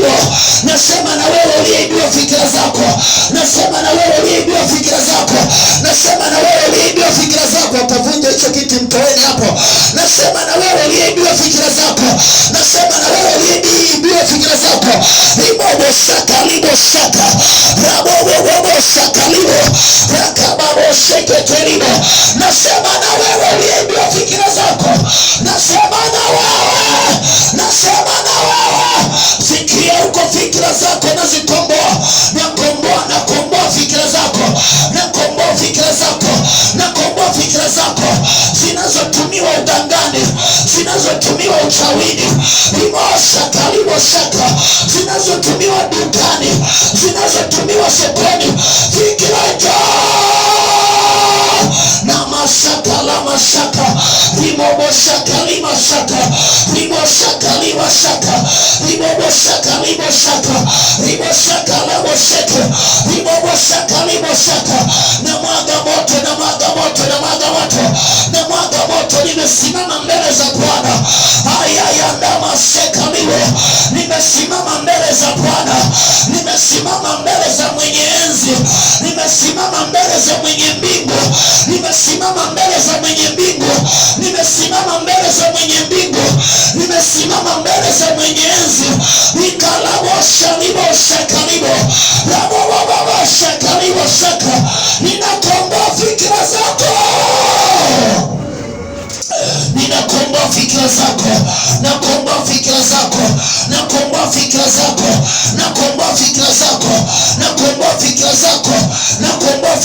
kalibo. Nasema na wewe uliyeibiwa fikira zako, nasema na wewe uliyeibiwa fikira zako, nasema na wewe uliyeibiwa fikira zako, utavunja hicho kiti, mtoeni hapo. Nasema na wewe uliyeibiwa fikira zako, nasema na wewe uliyeibiwa fikira zako. Libobo shaka libo shaka rabobo shaka libo rakababo sheke telibo. Nasema na wewe uliyeibiwa fikira zako, nasema na wewe, nasema na wewe, sikia huko fikira zako nazikomboa, nakomboa fikira zako, nakomboa fikira zako, nakomboa fikira zako zinazotumiwa udangani, zinazotumiwa uchawini, libo shaka, zinazotumiwa dukani, zinazotumiwa sokoni, fikira na mashaka la mashaka, libobo shaka lima shaka, libo shaka lima shaka, libobo shaka libo shaka, libo shaka labo shaka, libobo shaka libo shaka. Na mwaga moto, na mwaga moto, na mwaga moto, na mwaga moto. Nimesimama mbele za Bwana, haya ndama shaka libo. Nimesimama mbele za Bwana, nimesimama mbele za mwenye enzi, nimesimama mbele za mwenye mbingu, nimesimama mbele za mwenye mbingu, nimesimama mbele za mwenye mbingu, nimesimama mbele za mwenye enzi. Nikalabosha libo shaka libo, labobaba shaka libo shaka. Ninakomboa fikira zako, ninakomboa fikira zako, nakomboa fikira zako, nakomboa fikira zako, nakomboa fikira zako, nakomboa fikira zako, nakomboa